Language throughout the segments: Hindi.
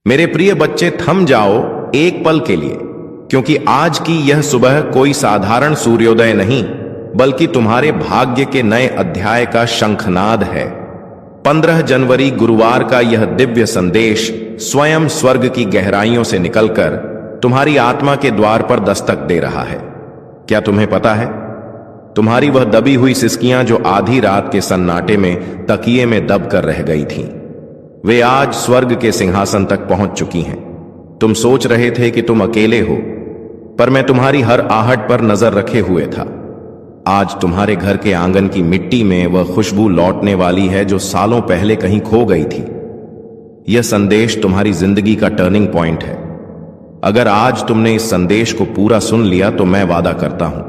मेरे प्रिय बच्चे, थम जाओ एक पल के लिए, क्योंकि आज की यह सुबह कोई साधारण सूर्योदय नहीं, बल्कि तुम्हारे भाग्य के नए अध्याय का शंखनाद है। 15 जनवरी गुरुवार का यह दिव्य संदेश स्वयं स्वर्ग की गहराइयों से निकलकर तुम्हारी आत्मा के द्वार पर दस्तक दे रहा है। क्या तुम्हें पता है, तुम्हारी वह दबी हुई सिसकियां जो आधी रात के सन्नाटे में तकिए में दब कर रह गई थीं, वे आज स्वर्ग के सिंहासन तक पहुंच चुकी हैं। तुम सोच रहे थे कि तुम अकेले हो, पर मैं तुम्हारी हर आहट पर नजर रखे हुए था। आज तुम्हारे घर के आंगन की मिट्टी में वह खुशबू लौटने वाली है जो सालों पहले कहीं खो गई थी। यह संदेश तुम्हारी जिंदगी का टर्निंग पॉइंट है। अगर आज तुमने इस संदेश को पूरा सुन लिया तो मैं वादा करता हूं,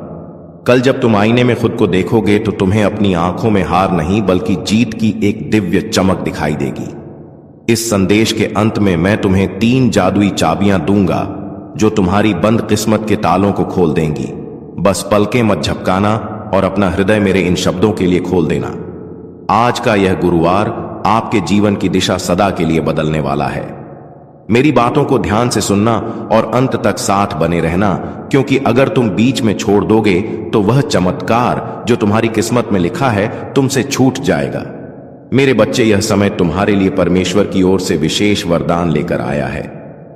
कल जब तुम आईने में खुद को देखोगे तो तुम्हें अपनी आंखों में हार नहीं बल्कि जीत की एक दिव्य चमक दिखाई देगी। इस संदेश के अंत में मैं तुम्हें 3 जादुई चाबियां दूंगा जो तुम्हारी बंद किस्मत के तालों को खोल देंगी। बस पलकें मत झपकाना और अपना हृदय मेरे इन शब्दों के लिए खोल देना। आज का यह गुरुवार आपके जीवन की दिशा सदा के लिए बदलने वाला है। मेरी बातों को ध्यान से सुनना और अंत तक साथ बने रहना, क्योंकि अगर तुम बीच में छोड़ दोगे तो वह चमत्कार जो तुम्हारी किस्मत में लिखा है तुमसे छूट जाएगा। मेरे बच्चे, यह समय तुम्हारे लिए परमेश्वर की ओर से विशेष वरदान लेकर आया है।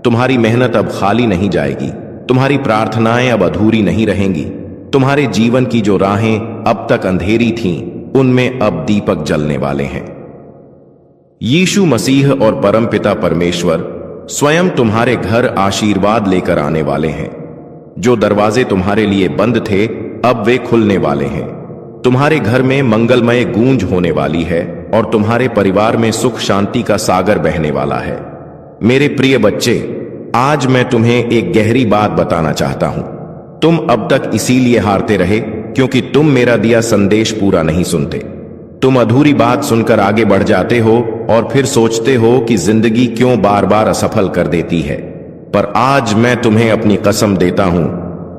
तुम्हारी मेहनत अब खाली नहीं जाएगी, तुम्हारी प्रार्थनाएं अब अधूरी नहीं रहेंगी। तुम्हारे जीवन की जो राहें अब तक अंधेरी थीं, उनमें अब दीपक जलने वाले हैं। यीशु मसीह और परमपिता परमेश्वर स्वयं तुम्हारे घर आशीर्वाद लेकर आने वाले हैं। जो दरवाजे तुम्हारे लिए बंद थे, अब वे खुलने वाले हैं। तुम्हारे घर में मंगलमय गूंज होने वाली है और तुम्हारे परिवार में सुख शांति का सागर बहने वाला है। मेरे प्रिय बच्चे, आज मैं तुम्हें एक गहरी बात बताना चाहता हूं। तुम अब तक इसीलिए हारते रहे क्योंकि तुम मेरा दिया संदेश पूरा नहीं सुनते। तुम अधूरी बात सुनकर आगे बढ़ जाते हो और फिर सोचते हो कि जिंदगी क्यों बार बार असफल कर देती है। पर आज मैं तुम्हें अपनी कसम देता हूं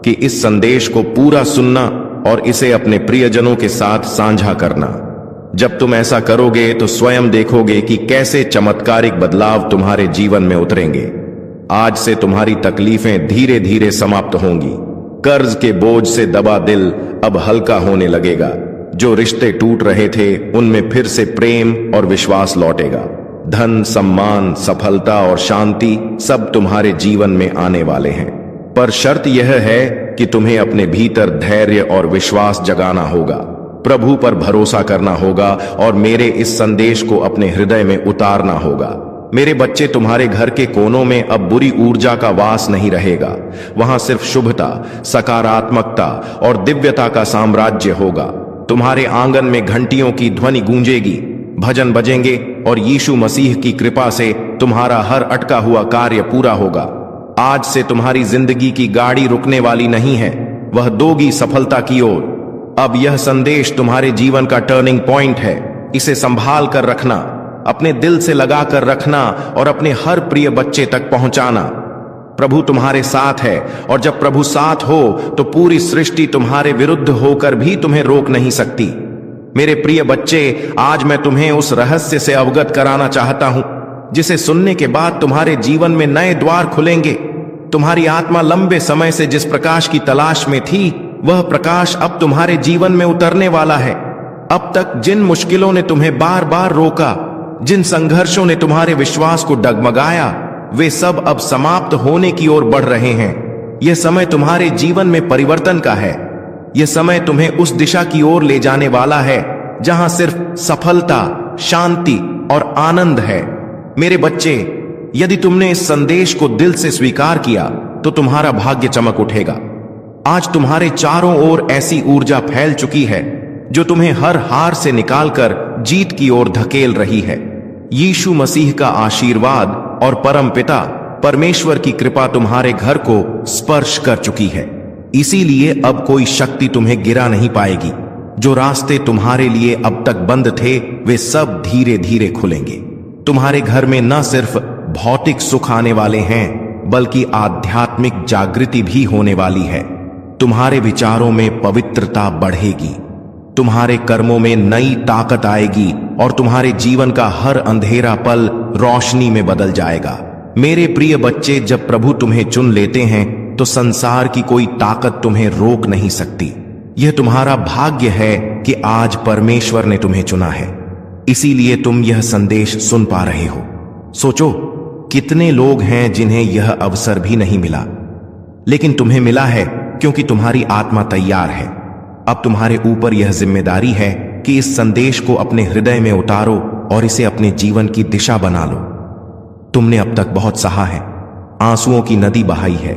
कि इस संदेश को पूरा सुनना और इसे अपने प्रियजनों के साथ साझा करना। जब तुम ऐसा करोगे तो स्वयं देखोगे कि कैसे चमत्कारिक बदलाव तुम्हारे जीवन में उतरेंगे। आज से तुम्हारी तकलीफें धीरे धीरे समाप्त होंगी। कर्ज के बोझ से दबा दिल अब हल्का होने लगेगा। जो रिश्ते टूट रहे थे, उनमें फिर से प्रेम और विश्वास लौटेगा। धन, सम्मान, सफलता और शांति सब तुम्हारे जीवन में आने वाले हैं। पर शर्त यह है कि तुम्हें अपने भीतर धैर्य और विश्वास जगाना होगा, प्रभु पर भरोसा करना होगा और मेरे इस संदेश को अपने हृदय में उतारना होगा। मेरे बच्चे, तुम्हारे घर के कोनों में अब बुरी ऊर्जा का वास नहीं रहेगा। वहां सिर्फ शुभता, सकारात्मकता और दिव्यता का साम्राज्य होगा। तुम्हारे आंगन में घंटियों की ध्वनि गूंजेगी, भजन बजेंगे और यीशु मसीह की कृपा से तुम्हारा हर अटका हुआ कार्य पूरा होगा। आज से तुम्हारी जिंदगी की गाड़ी रुकने वाली नहीं है, वह दोगी सफलता की ओर। अब यह संदेश तुम्हारे जीवन का टर्निंग पॉइंट है। इसे संभाल कर रखना, अपने दिल से लगा कर रखना और अपने हर प्रिय बच्चे तक पहुंचाना। प्रभु तुम्हारे साथ है और जब प्रभु साथ हो तो पूरी सृष्टि तुम्हारे विरुद्ध होकर भी तुम्हें रोक नहीं सकती। मेरे प्रिय बच्चे, आज मैं तुम्हें उस रहस्य से अवगत कराना चाहता हूं जिसे सुनने के बाद तुम्हारे जीवन में नए द्वार खुलेंगे। तुम्हारी आत्मा लंबे समय से जिस प्रकाश की तलाश में थी, वह प्रकाश अब तुम्हारे जीवन में उतरने वाला है। अब तक जिन मुश्किलों ने तुम्हें बार बार रोका, जिन संघर्षों ने तुम्हारे विश्वास को डगमगाया, वे सब अब समाप्त होने की ओर बढ़ रहे हैं। यह समय तुम्हारे जीवन में परिवर्तन का है। यह समय तुम्हें उस दिशा की ओर ले जाने वाला है जहां सिर्फ सफलता, शांति और आनंद है। मेरे बच्चे, यदि तुमने इस संदेश को दिल से स्वीकार किया तो तुम्हारा भाग्य चमक उठेगा। आज तुम्हारे चारों ओर ऐसी ऊर्जा फैल चुकी है जो तुम्हें हर हार से निकालकर जीत की ओर धकेल रही है। यीशु मसीह का आशीर्वाद और परम पिता परमेश्वर की कृपा तुम्हारे घर को स्पर्श कर चुकी है। इसीलिए अब कोई शक्ति तुम्हें गिरा नहीं पाएगी। जो रास्ते तुम्हारे लिए अब तक बंद थे, वे सब धीरे धीरे खुलेंगे। तुम्हारे घर में न सिर्फ भौतिक सुख आने वाले हैं, बल्कि आध्यात्मिक जागृति भी होने वाली है। तुम्हारे विचारों में पवित्रता बढ़ेगी, तुम्हारे कर्मों में नई ताकत आएगी और तुम्हारे जीवन का हर अंधेरा पल रोशनी में बदल जाएगा। मेरे प्रिय बच्चे, जब प्रभु तुम्हें चुन लेते हैं तो संसार की कोई ताकत तुम्हें रोक नहीं सकती। यह तुम्हारा भाग्य है कि आज परमेश्वर ने तुम्हें चुना है, इसीलिए तुम यह संदेश सुन पा रहे हो। सोचो, कितने लोग हैं जिन्हें यह अवसर भी नहीं मिला, लेकिन तुम्हें मिला है क्योंकि तुम्हारी आत्मा तैयार है। अब तुम्हारे ऊपर यह जिम्मेदारी है कि इस संदेश को अपने हृदय में उतारो और इसे अपने जीवन की दिशा बना लो। तुमने अब तक बहुत सहा है, आंसुओं की नदी बहाई है,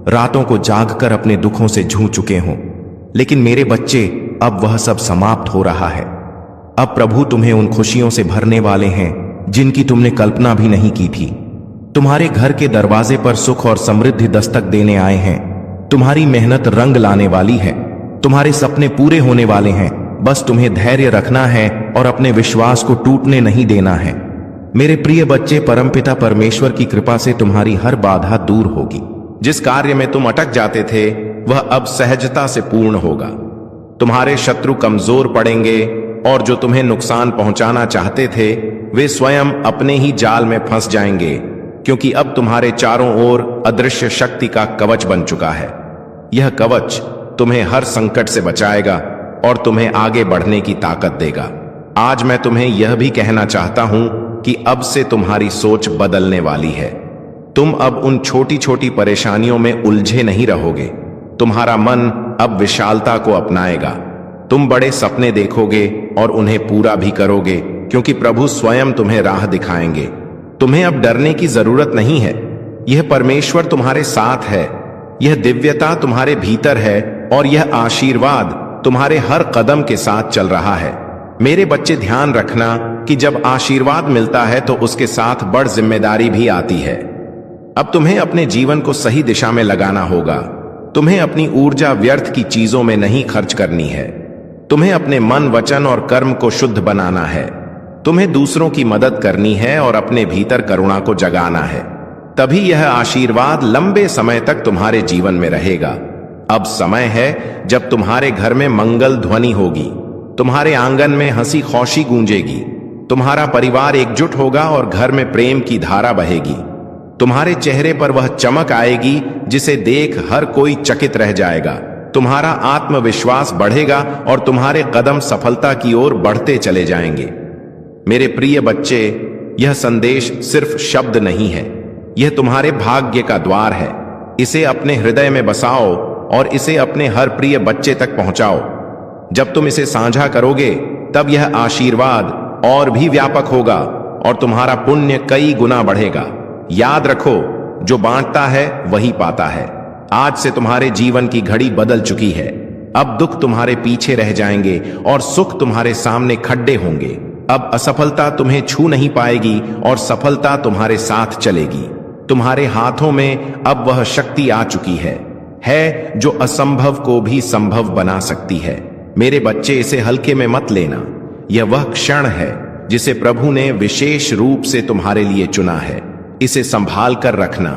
रातों को जागकर अपने दुखों से जूझ चुके हो, लेकिन मेरे बच्चे, अब वह सब समाप्त हो रहा है। अब प्रभु तुम्हें उन खुशियों से भरने वाले हैं जिनकी तुमने कल्पना भी नहीं की थी। तुम्हारे घर के दरवाजे पर सुख और समृद्धि दस्तक देने आए हैं। तुम्हारी मेहनत रंग लाने वाली है, तुम्हारे सपने पूरे होने वाले हैं। बस तुम्हें धैर्य रखना है और अपने विश्वास को टूटने नहीं देना है। मेरे प्रिय बच्चे, परमपिता परमेश्वर की कृपा से तुम्हारी हर बाधा दूर होगी। जिस कार्य में तुम अटक जाते थे वह अब सहजता से पूर्ण होगा। तुम्हारे शत्रु कमजोर पड़ेंगे और जो तुम्हें नुकसान पहुंचाना चाहते थे वे स्वयं अपने ही जाल में फंस जाएंगे, क्योंकि अब तुम्हारे चारों ओर अदृश्य शक्ति का कवच बन चुका है। यह कवच तुम्हें हर संकट से बचाएगा और तुम्हें आगे बढ़ने की ताकत देगा। आज मैं तुम्हें यह भी कहना चाहता हूं कि अब से तुम्हारी सोच बदलने वाली है। तुम अब उन छोटी छोटी परेशानियों में उलझे नहीं रहोगे। तुम्हारा मन अब विशालता को अपनाएगा। तुम बड़े सपने देखोगे और उन्हें पूरा भी करोगे, क्योंकि प्रभु स्वयं तुम्हें राह दिखाएंगे। तुम्हें अब डरने की जरूरत नहीं है। यह परमेश्वर तुम्हारे साथ है, यह दिव्यता तुम्हारे भीतर है और यह आशीर्वाद तुम्हारे हर कदम के साथ चल रहा है। मेरे बच्चे, ध्यान रखना कि जब आशीर्वाद मिलता है तो उसके साथ बड़ जिम्मेदारी भी आती है। अब तुम्हें अपने जीवन को सही दिशा में लगाना होगा। तुम्हें अपनी ऊर्जा व्यर्थ की चीजों में नहीं खर्च करनी है। तुम्हें अपने मन, वचन और कर्म को शुद्ध बनाना है। तुम्हें दूसरों की मदद करनी है और अपने भीतर करुणा को जगाना है। तभी यह आशीर्वाद लंबे समय तक तुम्हारे जीवन में रहेगा। अब समय है जब तुम्हारे घर में मंगल ध्वनि होगी, तुम्हारे आंगन में हंसी खुशी गूंजेगी, तुम्हारा परिवार एकजुट होगा और घर में प्रेम की धारा बहेगी। तुम्हारे चेहरे पर वह चमक आएगी जिसे देख हर कोई चकित रह जाएगा। तुम्हारा आत्मविश्वास बढ़ेगा और तुम्हारे कदम सफलता की ओर बढ़ते चले जाएंगे। मेरे प्रिय बच्चे, यह संदेश सिर्फ शब्द नहीं है, यह तुम्हारे भाग्य का द्वार है। इसे अपने हृदय में बसाओ और इसे अपने हर प्रिय बच्चे तक पहुंचाओ। जब तुम इसे साझा करोगे तब यह आशीर्वाद और भी व्यापक होगा और तुम्हारा पुण्य कई गुना बढ़ेगा। याद रखो, जो बांटता है वही पाता है। आज से तुम्हारे जीवन की घड़ी बदल चुकी है। अब दुख तुम्हारे पीछे रह जाएंगे और सुख तुम्हारे सामने खड्डे होंगे। अब असफलता तुम्हें छू नहीं पाएगी और सफलता तुम्हारे साथ चलेगी। तुम्हारे हाथों में अब वह शक्ति आ चुकी है जो असंभव को भी संभव बना सकती है। मेरे बच्चे, इसे हल्के में मत लेना। यह वह क्षण है जिसे प्रभु ने विशेष रूप से तुम्हारे लिए चुना है। इसे संभाल कर रखना,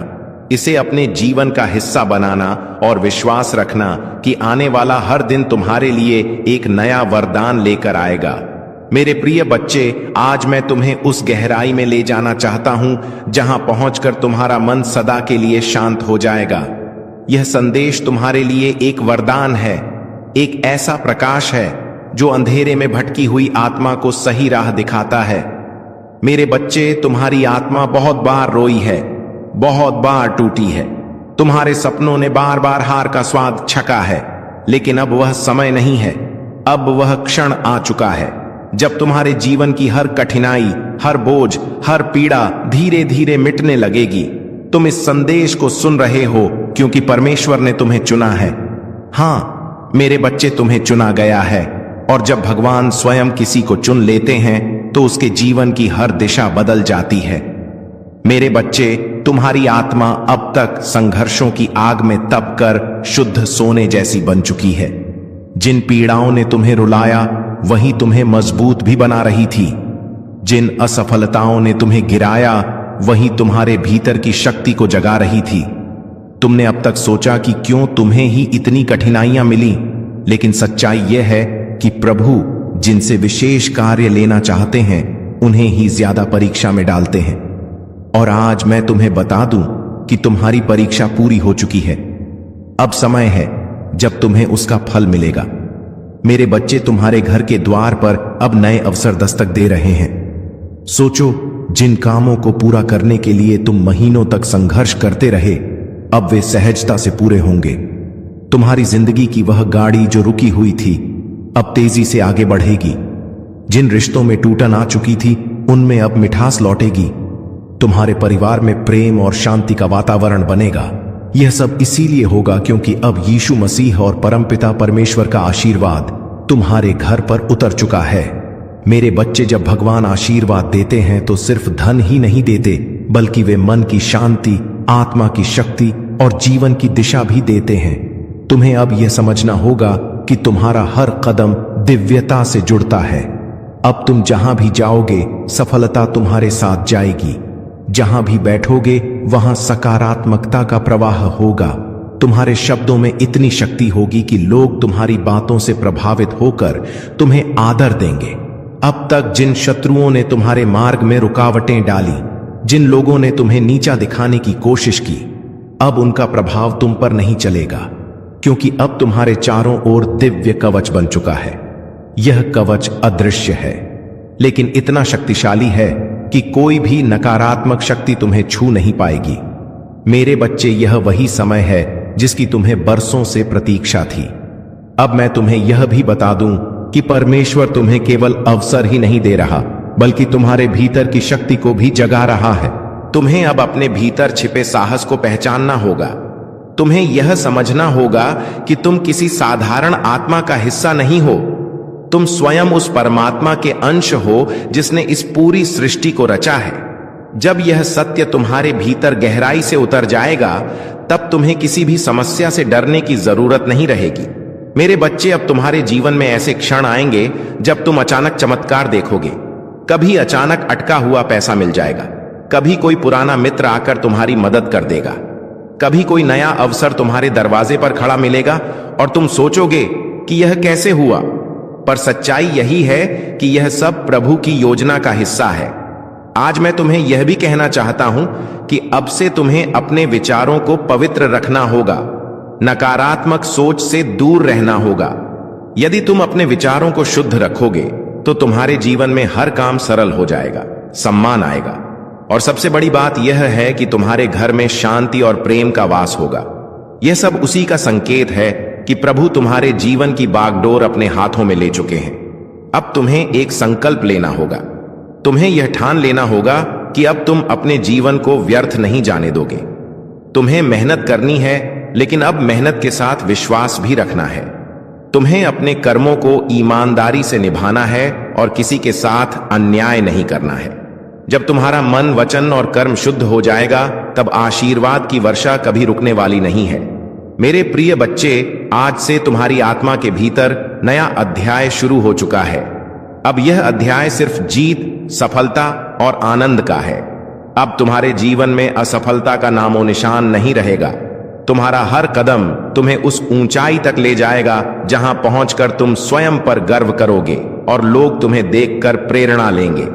इसे अपने जीवन का हिस्सा बनाना और विश्वास रखना कि आने वाला हर दिन तुम्हारे लिए एक नया वरदान लेकर आएगा। मेरे प्रिय बच्चे, आज मैं तुम्हें उस गहराई में ले जाना चाहता हूं जहां पहुंचकर तुम्हारा मन सदा के लिए शांत हो जाएगा। यह संदेश तुम्हारे लिए एक वरदान है, एक ऐसा प्रकाश है जो अंधेरे में भटकी हुई आत्मा को सही राह दिखाता है। मेरे बच्चे, तुम्हारी आत्मा बहुत बार रोई है, बहुत बार टूटी है। तुम्हारे सपनों ने बार बार हार का स्वाद छका है, लेकिन अब वह समय नहीं है। अब वह क्षण आ चुका है जब तुम्हारे जीवन की हर कठिनाई, हर बोझ, हर पीड़ा धीरे धीरे मिटने लगेगी। तुम इस संदेश को सुन रहे हो क्योंकि परमेश्वर ने तुम्हें चुना है। हां मेरे बच्चे, तुम्हें चुना गया है और जब भगवान स्वयं किसी को चुन लेते हैं तो उसके जीवन की हर दिशा बदल जाती है। मेरे बच्चे, तुम्हारी आत्मा अब तक संघर्षों की आग में तप कर शुद्ध सोने जैसी बन चुकी है। जिन पीड़ाओं ने तुम्हें रुलाया वही तुम्हें मजबूत भी बना रही थी। जिन असफलताओं ने तुम्हें गिराया वही तुम्हारे भीतर की शक्ति को जगा रही थी। तुमने अब तक सोचा कि क्यों तुम्हें ही इतनी कठिनाइयां मिली, लेकिन सच्चाई यह है कि प्रभु जिनसे विशेष कार्य लेना चाहते हैं उन्हें ही ज्यादा परीक्षा में डालते हैं। और आज मैं तुम्हें बता दूं कि तुम्हारी परीक्षा पूरी हो चुकी है। अब समय है जब तुम्हें उसका फल मिलेगा। मेरे बच्चे तुम्हारे घर के द्वार पर अब नए अवसर दस्तक दे रहे हैं। सोचो, जिन कामों को पूरा करने के लिए तुम महीनों तक संघर्ष करते रहे, अब वे सहजता से पूरे होंगे। तुम्हारी जिंदगी की वह गाड़ी जो रुकी हुई थी, अब तेजी से आगे बढ़ेगी। जिन रिश्तों में टूटन आ चुकी थी, उनमें अब मिठास लौटेगी। तुम्हारे परिवार में प्रेम और शांति का वातावरण बनेगा। यह सब इसीलिए होगा क्योंकि अब यीशु मसीह और परमपिता परमेश्वर का आशीर्वाद तुम्हारे घर पर उतर चुका है। मेरे बच्चे, जब भगवान आशीर्वाद देते हैं तो सिर्फ धन ही नहीं देते, बल्कि वे मन की शांति, आत्मा की शक्ति और जीवन की दिशा भी देते हैं। तुम्हें अब यह समझना होगा कि तुम्हारा हर कदम दिव्यता से जुड़ता है। अब तुम जहां भी जाओगे, सफलता तुम्हारे साथ जाएगी। जहां भी बैठोगे, वहां सकारात्मकता का प्रवाह होगा। तुम्हारे शब्दों में इतनी शक्ति होगी कि लोग तुम्हारी बातों से प्रभावित होकर तुम्हें आदर देंगे। अब तक जिन शत्रुओं ने तुम्हारे मार्ग में रुकावटें डाली, जिन लोगों ने तुम्हें नीचा दिखाने की कोशिश की, अब उनका प्रभाव तुम पर नहीं चलेगा, क्योंकि अब तुम्हारे चारों ओर दिव्य कवच बन चुका है। यह कवच अदृश्य है, लेकिन इतना शक्तिशाली है कि कोई भी नकारात्मक शक्ति तुम्हें छू नहीं पाएगी। मेरे बच्चे, यह वही समय है जिसकी तुम्हें बरसों से प्रतीक्षा थी। अब मैं तुम्हें यह भी बता दूं कि परमेश्वर तुम्हें केवल अवसर ही नहीं दे रहा, बल्कि तुम्हारे भीतर की शक्ति को भी जगा रहा है। तुम्हें अब अपने भीतर छिपे साहस को पहचानना होगा। तुम्हें यह समझना होगा कि तुम किसी साधारण आत्मा का हिस्सा नहीं हो। तुम स्वयं उस परमात्मा के अंश हो जिसने इस पूरी सृष्टि को रचा है। जब यह सत्य तुम्हारे भीतर गहराई से उतर जाएगा, तब तुम्हें किसी भी समस्या से डरने की जरूरत नहीं रहेगी। मेरे बच्चे, अब तुम्हारे जीवन में ऐसे क्षण आएंगे जब तुम अचानक चमत्कार देखोगे। कभी अचानक अटका हुआ पैसा मिल जाएगा, कभी कोई पुराना मित्र आकर तुम्हारी मदद कर देगा, कभी कोई नया अवसर तुम्हारे दरवाजे पर खड़ा मिलेगा और तुम सोचोगे कि यह कैसे हुआ। पर सच्चाई यही है कि यह सब प्रभु की योजना का हिस्सा है। आज मैं तुम्हें यह भी कहना चाहता हूं कि अब से तुम्हें अपने विचारों को पवित्र रखना होगा, नकारात्मक सोच से दूर रहना होगा। यदि तुम अपने विचारों को शुद्ध रखोगे तो तुम्हारे जीवन में हर काम सरल हो जाएगा, सम्मान आएगा, और सबसे बड़ी बात यह है कि तुम्हारे घर में शांति और प्रेम का वास होगा। यह सब उसी का संकेत है कि प्रभु तुम्हारे जीवन की बागडोर अपने हाथों में ले चुके हैं। अब तुम्हें एक संकल्प लेना होगा। तुम्हें यह ठान लेना होगा कि अब तुम अपने जीवन को व्यर्थ नहीं जाने दोगे। तुम्हें मेहनत करनी है, लेकिन अब मेहनत के साथ विश्वास भी रखना है। तुम्हें अपने कर्मों को ईमानदारी से निभाना है और किसी के साथ अन्याय नहीं करना है। जब तुम्हारा मन, वचन और कर्म शुद्ध हो जाएगा, तब आशीर्वाद की वर्षा कभी रुकने वाली नहीं है। मेरे प्रिय बच्चे, आज से तुम्हारी आत्मा के भीतर नया अध्याय शुरू हो चुका है। अब यह अध्याय सिर्फ जीत, सफलता और आनंद का है। अब तुम्हारे जीवन में असफलता का नामो निशान नहीं रहेगा। तुम्हारा हर कदम तुम्हें उस ऊंचाई तक ले जाएगा जहां पहुंचकर तुम स्वयं पर गर्व करोगे और लोग तुम्हें देखकर प्रेरणा लेंगे।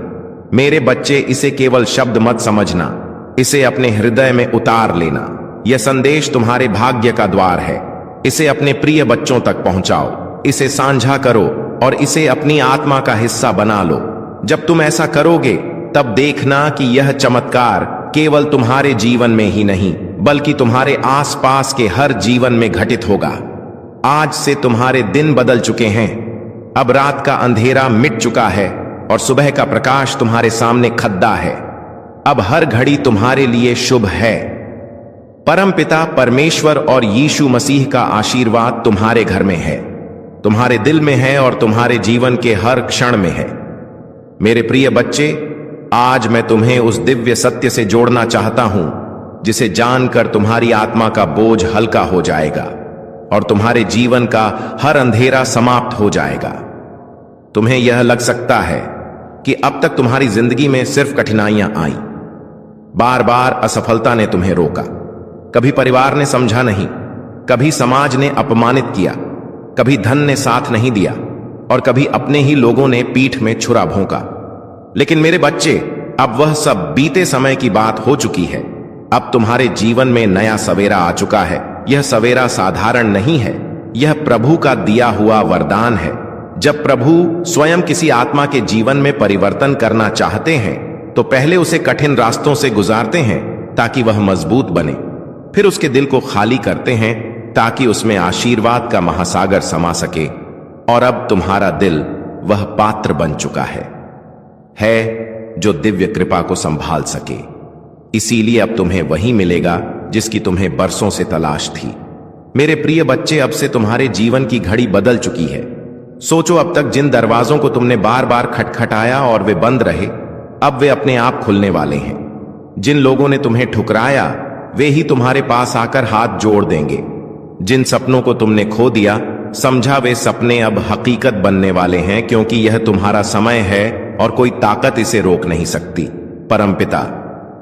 मेरे बच्चे, इसे केवल शब्द मत समझना, इसे अपने हृदय में उतार लेना। यह संदेश तुम्हारे भाग्य का द्वार है। इसे अपने प्रिय बच्चों तक पहुंचाओ, इसे साझा करो और इसे अपनी आत्मा का हिस्सा बना लो। जब तुम ऐसा करोगे, तब देखना कि यह चमत्कार केवल तुम्हारे जीवन में ही नहीं, बल्कि तुम्हारे आसपास के हर जीवन में घटित होगा। आज से तुम्हारे दिन बदल चुके हैं। अब रात का अंधेरा मिट चुका है और सुबह का प्रकाश तुम्हारे सामने खद्दा है। अब हर घड़ी तुम्हारे लिए शुभ है। परमपिता परमेश्वर और यीशु मसीह का आशीर्वाद तुम्हारे घर में है, तुम्हारे दिल में है और तुम्हारे जीवन के हर क्षण में है। मेरे प्रिय बच्चे, आज मैं तुम्हें उस दिव्य सत्य से जोड़ना चाहता हूं जिसे जानकर तुम्हारी आत्मा का बोझ हल्का हो जाएगा और तुम्हारे जीवन का हर अंधेरा समाप्त हो जाएगा। तुम्हें यह लग सकता है कि अब तक तुम्हारी जिंदगी में सिर्फ कठिनाइयां आई, बार बार असफलता ने तुम्हें रोका, कभी परिवार ने समझा नहीं, कभी समाज ने अपमानित किया, कभी धन ने साथ नहीं दिया और कभी अपने ही लोगों ने पीठ में छुरा भोंका। लेकिन मेरे बच्चे, अब वह सब बीते समय की बात हो चुकी है। अब तुम्हारे जीवन में नया सवेरा आ चुका है। यह सवेरा साधारण नहीं है, यह प्रभु का दिया हुआ वरदान है। जब प्रभु स्वयं किसी आत्मा के जीवन में परिवर्तन करना चाहते हैं तो पहले उसे कठिन रास्तों से गुजारते हैं ताकि वह मजबूत बने। फिर उसके दिल को खाली करते हैं ताकि उसमें आशीर्वाद का महासागर समा सके। और अब तुम्हारा दिल वह पात्र बन चुका है जो दिव्य कृपा को संभाल सके। इसीलिए अब तुम्हें वही मिलेगा जिसकी तुम्हें बरसों से तलाश थी। मेरे प्रिय बच्चे, अब से तुम्हारे जीवन की घड़ी बदल चुकी है। सोचो, अब तक जिन दरवाजों को तुमने बार बार खटखटाया और वे बंद रहे, अब वे अपने आप खुलने वाले हैं। जिन लोगों ने तुम्हें ठुकराया वे ही तुम्हारे पास आकर हाथ जोड़ देंगे। जिन सपनों को तुमने खो दिया, समझा वे सपने अब हकीकत बनने वाले हैं, क्योंकि यह तुम्हारा समय है और कोई ताकत इसे रोक नहीं सकती। परमपिता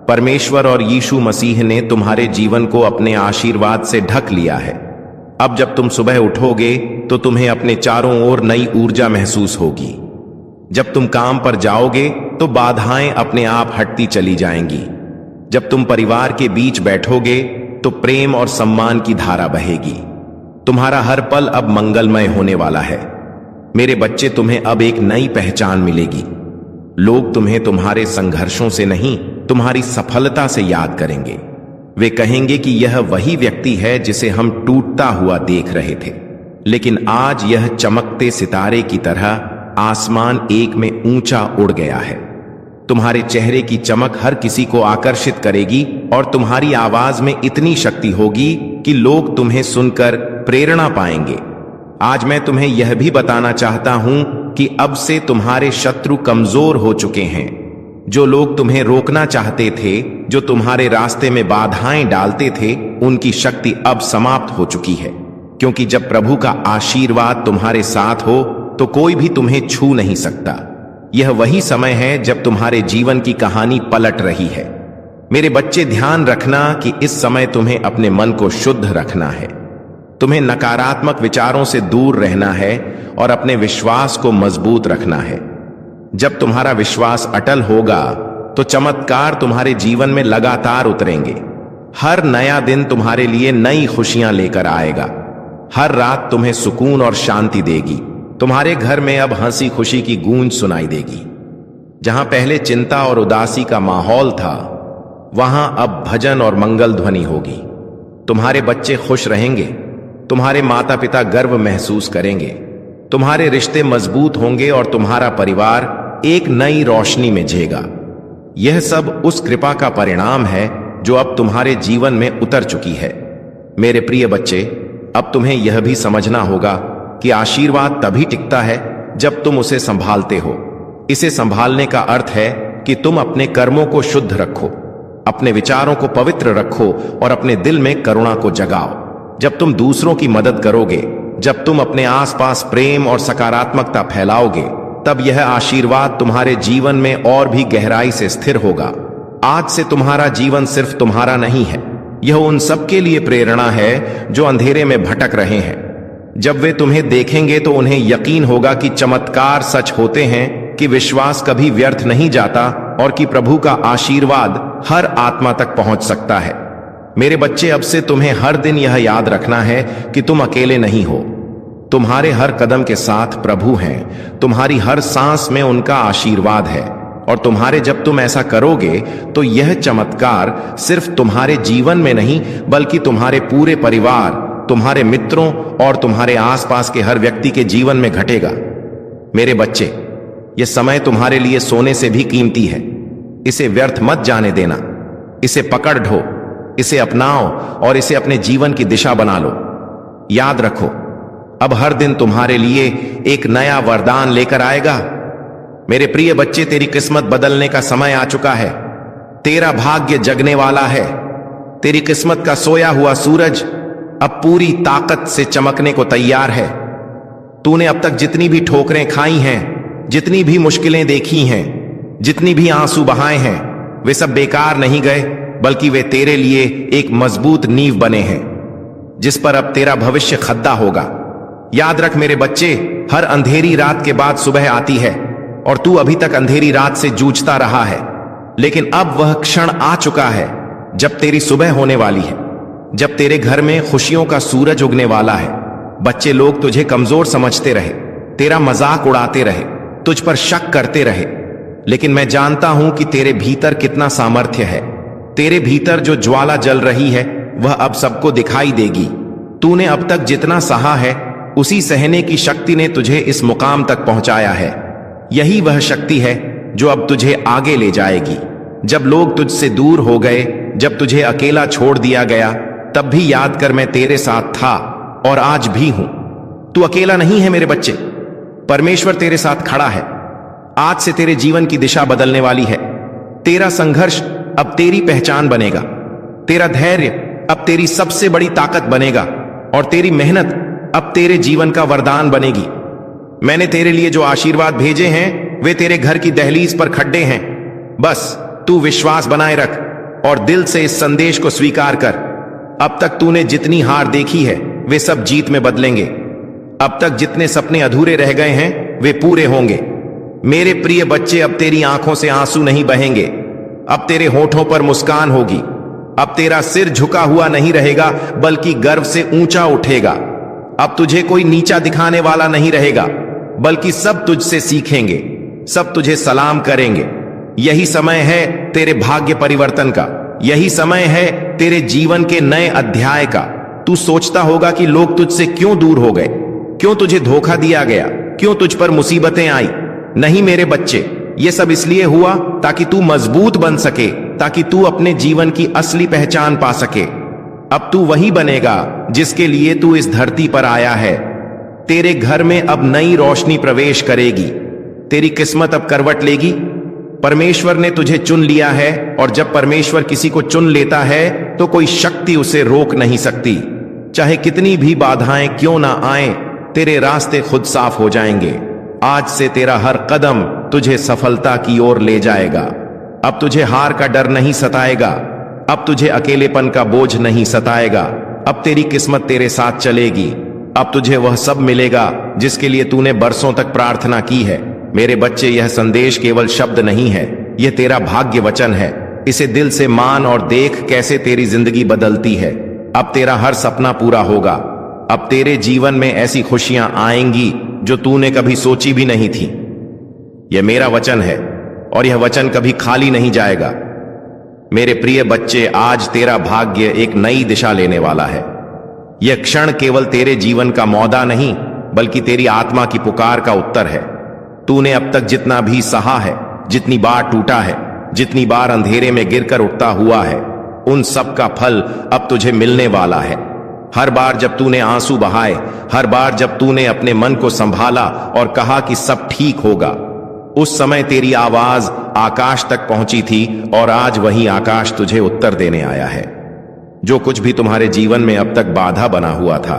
परमेश्वर और यीशु मसीह ने तुम्हारे जीवन को अपने आशीर्वाद से ढक लिया है। अब जब तुम सुबह उठोगे तो तुम्हें अपने चारों ओर नई ऊर्जा महसूस होगी। जब तुम काम पर जाओगे तो बाधाएं अपने आप हटती चली जाएंगी। जब तुम परिवार के बीच बैठोगे तो प्रेम और सम्मान की धारा बहेगी। तुम्हारा हर पल अब मंगलमय होने वाला है। मेरे बच्चे, तुम्हें अब एक नई पहचान मिलेगी। लोग तुम्हें तुम्हारे संघर्षों से नहीं, तुम्हारी सफलता से याद करेंगे। वे कहेंगे कि यह वही व्यक्ति है जिसे हम टूटता हुआ देख रहे थे, लेकिन आज यह चमकते सितारे की तरह आसमान एक में ऊंचा उड़ गया है। तुम्हारे चेहरे की चमक हर किसी को आकर्षित करेगी और तुम्हारी आवाज में इतनी शक्ति होगी कि लोग तुम्हें सुनकर प्रेरणा पाएंगे। आज मैं तुम्हें यह भी बताना चाहता हूं कि अब से तुम्हारे शत्रु कमजोर हो चुके हैं। जो लोग तुम्हें रोकना चाहते थे, जो तुम्हारे रास्ते में बाधाएं डालते थे, उनकी शक्ति अब समाप्त हो चुकी है। क्योंकि जब प्रभु का आशीर्वाद तुम्हारे साथ हो तो कोई भी तुम्हें छू नहीं सकता। यह वही समय है जब तुम्हारे जीवन की कहानी पलट रही है। मेरे बच्चे, ध्यान रखना कि इस समय तुम्हें अपने मन को शुद्ध रखना है। तुम्हें नकारात्मक विचारों से दूर रहना है और अपने विश्वास को मजबूत रखना है। जब तुम्हारा विश्वास अटल होगा तो चमत्कार तुम्हारे जीवन में लगातार उतरेंगे। हर नया दिन तुम्हारे लिए नई खुशियां लेकर आएगा। हर रात तुम्हें सुकून और शांति देगी। तुम्हारे घर में अब हंसी खुशी की गूंज सुनाई देगी। जहां पहले चिंता और उदासी का माहौल था, वहां अब भजन और मंगल ध्वनि होगी। तुम्हारे बच्चे खुश रहेंगे, तुम्हारे माता पिता गर्व महसूस करेंगे, तुम्हारे रिश्ते मजबूत होंगे और तुम्हारा परिवार एक नई रोशनी में झेगा। यह सब उस कृपा का परिणाम है जो अब तुम्हारे जीवन में उतर चुकी है। मेरे प्रिय बच्चे, अब तुम्हें यह भी समझना होगा कि आशीर्वाद तभी टिकता है जब तुम उसे संभालते हो। इसे संभालने का अर्थ है कि तुम अपने कर्मों को शुद्ध रखो, अपने विचारों को पवित्र रखो और अपने दिल में करुणा को जगाओ। जब तुम दूसरों की मदद करोगे, जब तुम अपने आसपास प्रेम और सकारात्मकता फैलाओगे, तब यह आशीर्वाद तुम्हारे जीवन में और भी गहराई से स्थिर होगा। आज से तुम्हारा जीवन सिर्फ तुम्हारा नहीं है, यह उन सबके लिए प्रेरणा है जो अंधेरे में भटक रहे हैं। जब वे तुम्हें देखेंगे तो उन्हें यकीन होगा कि चमत्कार सच होते हैं, कि विश्वास कभी व्यर्थ नहीं जाता और कि प्रभु का आशीर्वाद हर आत्मा तक पहुंच सकता है। मेरे बच्चे, अब से तुम्हें हर दिन यह याद रखना है कि तुम अकेले नहीं हो। तुम्हारे हर कदम के साथ प्रभु हैं, तुम्हारी हर सांस में उनका आशीर्वाद है। और जब तुम ऐसा करोगे तो यह चमत्कार सिर्फ तुम्हारे जीवन में नहीं, बल्कि तुम्हारे पूरे परिवार, तुम्हारे मित्रों और तुम्हारे आसपास के हर व्यक्ति के जीवन में घटेगा। मेरे बच्चे, यह समय तुम्हारे लिए सोने से भी कीमती है। इसे व्यर्थ मत जाने देना। इसे पकड़ ढो, इसे अपनाओ और इसे अपने जीवन की दिशा बना लो। याद रखो, अब हर दिन तुम्हारे लिए एक नया वरदान लेकर आएगा। मेरे प्रिय बच्चे, तेरी किस्मत बदलने का समय आ चुका है। तेरा भाग्य जगने वाला है। तेरी किस्मत का सोया हुआ सूरज अब पूरी ताकत से चमकने को तैयार है। तूने अब तक जितनी भी ठोकरें खाई हैं, जितनी भी मुश्किलें देखी हैं, जितनी भी आंसू बहाए हैं, वे सब बेकार नहीं गए, बल्कि वे तेरे लिए एक मजबूत नींव बने हैं, जिस पर अब तेरा भविष्य खद्दा होगा। याद रख मेरे बच्चे, हर अंधेरी रात के बाद सुबह आती है और तू अभी तक अंधेरी रात से जूझता रहा है। लेकिन अब वह क्षण आ चुका है जब तेरी सुबह होने वाली है, जब तेरे घर में खुशियों का सूरज उगने वाला है। बच्चे लोग तुझे कमजोर समझते रहे, तेरा मजाक उड़ाते रहे, तुझ पर शक करते रहे, लेकिन मैं जानता हूं कि तेरे भीतर कितना सामर्थ्य है। तेरे भीतर जो ज्वाला जल रही है वह अब सबको दिखाई देगी। तूने अब तक जितना सहा है उसी सहने की शक्ति ने तुझे इस मुकाम तक पहुंचाया है। यही वह शक्ति है जो अब तुझे आगे ले जाएगी। जब लोग तुझसे दूर हो गए, जब तुझे अकेला छोड़ दिया गया, तब भी याद कर मैं तेरे साथ था और आज भी हूं। तू अकेला नहीं है मेरे बच्चे, परमेश्वर तेरे साथ खड़ा है। आज से तेरे जीवन की दिशा बदलने वाली है। तेरा संघर्ष अब तेरी पहचान बनेगा, तेरा धैर्य अब तेरी सबसे बड़ी ताकत बनेगा और तेरी मेहनत अब तेरे जीवन का वरदान बनेगी। मैंने तेरे लिए जो आशीर्वाद भेजे हैं वे तेरे घर की दहलीज पर खड्डे हैं। बस तू विश्वास बनाए रख और दिल से इस संदेश को स्वीकार कर। अब तक तूने जितनी हार देखी है वे सब जीत में बदलेंगे। अब तक जितने सपने अधूरे रह गए हैं वे पूरे होंगे। मेरे प्रिय बच्चे, अब तेरी आंखों से आंसू नहीं बहेंगे, अब तेरे होठों पर मुस्कान होगी। अब तेरा सिर झुका हुआ नहीं रहेगा बल्कि गर्व से ऊंचा उठेगा। अब तुझे कोई नीचा दिखाने वाला नहीं रहेगा बल्कि सब तुझसे सीखेंगे, सब तुझे सलाम करेंगे। यही समय है तेरे भाग्य परिवर्तन का, यही समय है तेरे जीवन के नए अध्याय का। तू सोचता होगा कि लोग तुझसे क्यों दूर हो गए, क्यों तुझे धोखा दिया गया, क्यों तुझ पर मुसीबतें आई। नहीं मेरे बच्चे, ये सब इसलिए हुआ ताकि तू मजबूत बन सके, ताकि तू अपने जीवन की असली पहचान पा सके। अब तू वही बनेगा जिसके लिए तू इस धरती पर आया है। तेरे घर में अब नई रोशनी प्रवेश करेगी, तेरी किस्मत अब करवट लेगी। परमेश्वर ने तुझे चुन लिया है और जब परमेश्वर किसी को चुन लेता है तो कोई शक्ति उसे रोक नहीं सकती। चाहे कितनी भी बाधाएं क्यों ना आए, तेरे रास्ते खुद साफ हो जाएंगे। आज से तेरा हर कदम तुझे सफलता की ओर ले जाएगा। अब तुझे हार का डर नहीं सताएगा, अब तुझे अकेलेपन का बोझ नहीं सताएगा। अब तेरी किस्मत तेरे साथ चलेगी। अब तुझे वह सब मिलेगा जिसके लिए तूने बरसों तक प्रार्थना की है। मेरे बच्चे, यह संदेश केवल शब्द नहीं है, यह तेरा भाग्य वचन है। इसे दिल से मान और देख कैसे तेरी जिंदगी बदलती है। अब तेरा हर सपना पूरा होगा। अब तेरे जीवन में ऐसी खुशियां आएंगी जो तूने कभी सोची भी नहीं थी। यह मेरा वचन है और यह वचन कभी खाली नहीं जाएगा। मेरे प्रिय बच्चे, आज तेरा भाग्य एक नई दिशा लेने वाला है। यह क्षण केवल तेरे जीवन का मौदा नहीं बल्कि तेरी आत्मा की पुकार का उत्तर है। तूने अब तक जितना भी सहा है, जितनी बार टूटा है, जितनी बार अंधेरे में गिरकर उठता हुआ है, उन सब का फल अब तुझे मिलने वाला है। हर बार जब तूने आंसू बहाए, हर बार जब तूने अपने मन को संभाला और कहा कि सब ठीक होगा, उस समय तेरी आवाज आकाश तक पहुंची थी और आज वही आकाश तुझे उत्तर देने आया है। जो कुछ भी तुम्हारे जीवन में अब तक बाधा बना हुआ था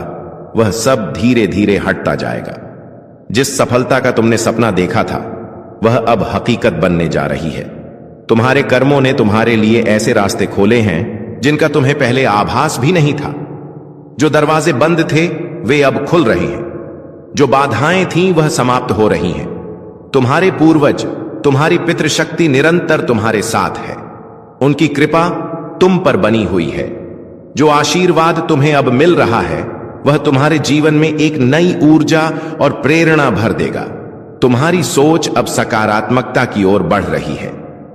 वह सब धीरे धीरे हटता जाएगा। जिस सफलता का तुमने सपना देखा था वह अब हकीकत बनने जा रही है। तुम्हारे कर्मों ने तुम्हारे लिए ऐसे रास्ते खोले हैं जिनका तुम्हें पहले आभास भी नहीं था। जो दरवाजे बंद थे वे अब खुल रहे हैं, जो बाधाएं थीं वह समाप्त हो रही हैं। तुम्हारे पूर्वज, तुम्हारी पितृशक्ति निरंतर तुम्हारे साथ है। उनकी कृपा तुम पर बनी हुई है। जो आशीर्वाद तुम्हें अब मिल रहा है वह तुम्हारे जीवन में एक नई ऊर्जा और प्रेरणा भर देगा। तुम्हारी सोच अब सकारात्मकता की ओर बढ़ रही है।